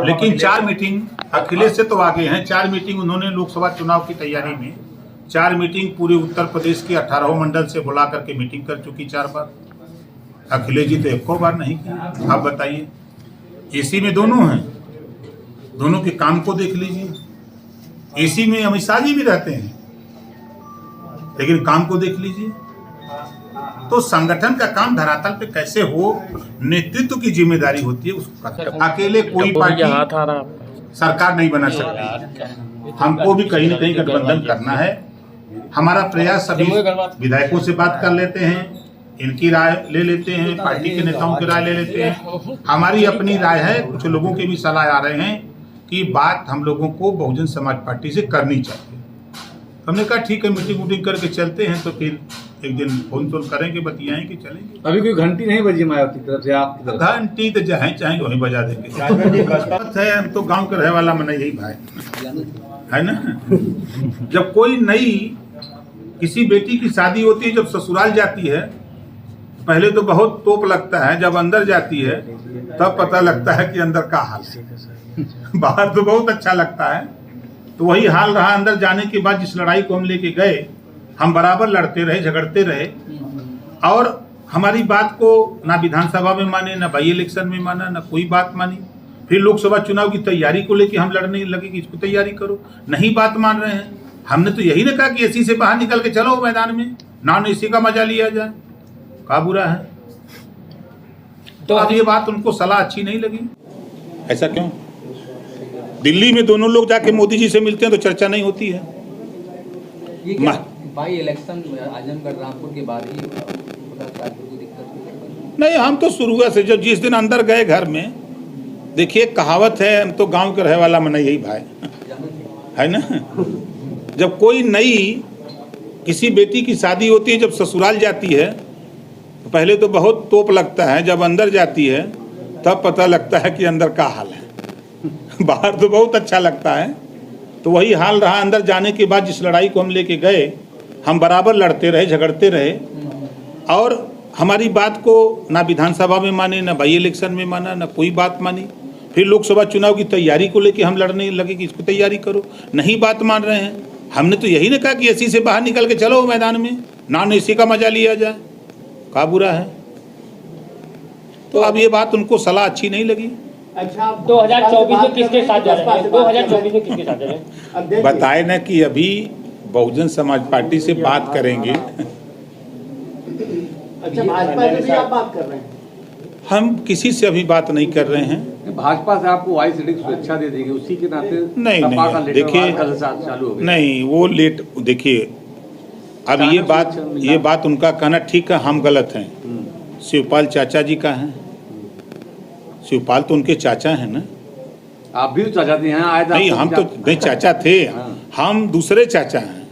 लेकिन 4 मीटिंग अखिलेश से तो आगे हैं। 4 मीटिंग उन्होंने लोकसभा चुनाव की तैयारी में 4 मीटिंग पूरे उत्तर प्रदेश के 18 मंडल से बुला करके मीटिंग कर चुकी 4 बार। अखिलेश जी तो एक बार नहीं की। आप बताइए, एसी में दोनों हैं, दोनों के काम को देख लीजिए। एसी में अमित शाह जी भी रहते हैं, लेकिन काम को देख लीजिए। तो संगठन का काम धरातल पे कैसे हो, नेतृत्व की जिम्मेदारी होती है उसको करना। अकेले कोई पार्टी सरकार नहीं बना सकती। हमको भी कहीं न कहीं गठबंधन करना है। हमारा प्रयास सभी विधायकों से बात कर लेते हैं, इनकी राय ले लेते हैं, पार्टी के नेताओं की राय ले लेते हैं। हमारी अपनी राय है, कुछ लोगों के भी सलाह आ रहे हैं कि बात हम लोगों को बहुजन समाज पार्टी से करनी चाहिए। हमने कहा ठीक है, मीटिंग वूटिंग करके चलते हैं, तो फिर एक दिन फोन तोन करेंगे, बतियाएंगे, चलेंगे। अभी कोई घंटी नहीं बजी मायावती की तरफ से, आपकी तरफ? घंटी तो जहाँ चाहेंगे वहीं बजा देंगे। है हम तो गांव के रहे वाला मन यही भाई है ना। जब कोई नई किसी बेटी की शादी होती है, जब ससुराल जाती है, पहले तो बहुत तोप लगता है, जब अंदर जाती है तब पता लगता है कि अंदर का हाल है। बाहर तो बहुत अच्छा लगता है, तो वही हाल रहा। अंदर जाने के बाद जिस लड़ाई को हम लेके गए, हम बराबर लड़ते रहे, झगड़ते रहे, और हमारी बात को ना विधानसभा में माने, ना बाई इलेक्शन में माना, ना कोई बात मानी। फिर लोकसभा चुनाव की तैयारी को लेके हम लड़ने लगे कि इसको तैयारी करो, नहीं बात मान रहे हैं। हमने तो यही ना कहा कि एसी से बाहर निकल के चलो मैदान में, नॉन एसी का मजा लिया जाए, का बुरा है। तो अब ये बात उनको सलाह अच्छी नहीं लगी। ऐसा क्यों? दिल्ली में दोनों लोग जाके मोदी जी से मिलते हैं तो चर्चा नहीं होती है। बाई इलेक्शन आजमगढ़ रामपुर के बाद ही नहीं, हम तो शुरू से जब जिस दिन अंदर गए घर में, देखिए कहावत है, हम तो गांव के रहे वाला मन यही भाई है ना। जब कोई नई किसी बेटी की शादी होती है, जब ससुराल जाती है, तो पहले तो बहुत तोप लगता है, जब अंदर जाती है तब पता लगता है कि अंदर का हाल है। बाहर तो बहुत अच्छा लगता है, तो वही हाल रहा। अंदर जाने के बाद जिस लड़ाई को हम लेके गए, हम बराबर लड़ते रहे, झगड़ते रहे, और हमारी बात को ना विधानसभा में माने, ना बाई इलेक्शन में माना, ना कोई बात मानी। फिर लोकसभा चुनाव की तैयारी को लेके हम लड़ने लगे कि इसको तैयारी करो, नहीं बात मान रहे हैं। हमने तो यही ना कहा कि एसी से बाहर निकल के चलो मैदान में, नॉन एसी का मजा लिया जाए, का बुरा है। तो अब ये बात उनको सलाह अच्छी नहीं लगी। अच्छा, 2024 में किसके साथ जा रहे हैं? 2024 में किसके साथ जा रहे हैं? बताए ना कि अभी बहुजन समाज पार्टी से बात करेंगे। अच्छा, भाजपा से भी आप बात कर रहे हैं? हम किसी से अभी बात नहीं कर रहे हैं। भाजपा से आपको वाई सीटिंग सुरक्षा दे देगी, उसी के नाते नहीं, देखिए चालू हो गया। नहीं, वो लेट, देखिए अब ये बात उनका कहना ठीक है, हम गलत हैं। शिवपाल चाचा जी का है, शिवपाल तो उनके चाचा हैं ना। आप भी चाचा थे यहाँ आए थे? नहीं, हम तो नहीं चाचा थे, हम दूसरे चाचा हैं,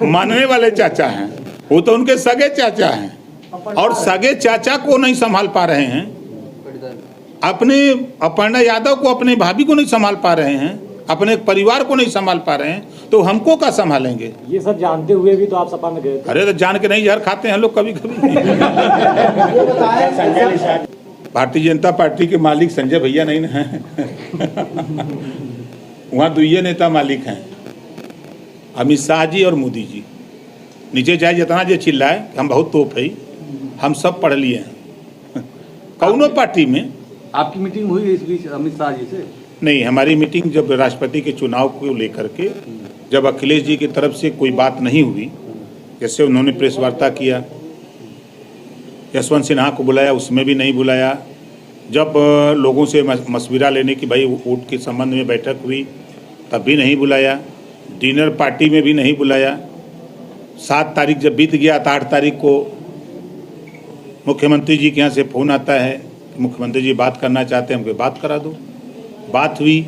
मानने वाले चाचा हैं। वो तो उनके सगे चाचा हैं, और सगे चाचा को नहीं संभाल पा रहे हैं, अपने अपर्णा यादव को, अपने भाभी को नहीं संभाल पा रहे हैं, अपने परिवार को नहीं संभाल पा रहे हैं, तो हमको क्या संभालेंगे? ये सब जानते हुए भी तो आप सपा में गए थे। अरे तो जान के नहीं, जहर खाते हैं लोग कभी कभी। भारतीय जनता पार्टी के मालिक संजय भैया नहीं ना है। वहाँ दुइये नेता मालिक हैं, अमित शाह जी और मोदी जी। नीचे जाए जितना जो चिल्लाए हम बहुत तोप है, हम सब पढ़ लिए हैं। कौनों पार्टी में आपकी मीटिंग हुई इस बीच अमित शाह जी से? नहीं, हमारी मीटिंग जब राष्ट्रपति के चुनाव को लेकर के, जब अखिलेश जी की तरफ से कोई बात नहीं हुई, जैसे उन्होंने प्रेस वार्ता किया, यशवंत सिन्हा को बुलाया, उसमें भी नहीं बुलाया। जब लोगों से मशविरा लेने की भाई वोट के संबंध में बैठक हुई, तब भी नहीं बुलाया। डिनर पार्टी में भी नहीं बुलाया। 7 तारीख जब बीत गया, तो 8 तारीख को मुख्यमंत्री जी के यहाँ से फ़ोन आता है, मुख्यमंत्री जी बात करना चाहते हैं, हमको बात करा दो। बात हुई,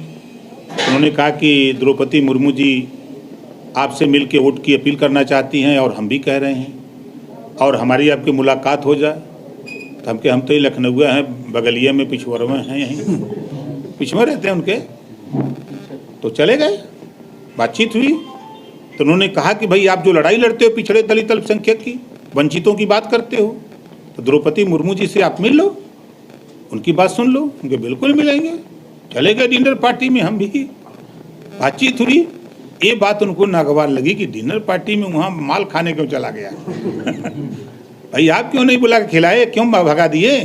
उन्होंने कहा कि द्रौपदी मुर्मू जी आपसे मिल के वोट की अपील करना चाहती हैं, और हम भी कह रहे हैं, और हमारी आपकी मुलाकात हो जाए। तो हम तो ही लखनऊ हैं, बगलिया में पिछवरवा हैं, यहीं पिछवा रहते हैं उनके, तो चले गए। बातचीत हुई, तो उन्होंने कहा कि भाई आप जो लड़ाई लड़ते हो पिछड़े दलित अल्पसंख्यक की, वंचितों की बात करते हो, तो द्रौपदी मुर्मू जी से आप मिल लो, उनकी बात सुन लो। उनके बिल्कुल मिलेंगे, चले गए डिनर पार्टी में, हम भी बातचीत हुई। ये बात उनको नागवार लगी कि डिनर पार्टी में वहाँ माल खाने क्यों चला गया भाई आप क्यों नहीं बुला के खिलाए, क्यों भगा दिए?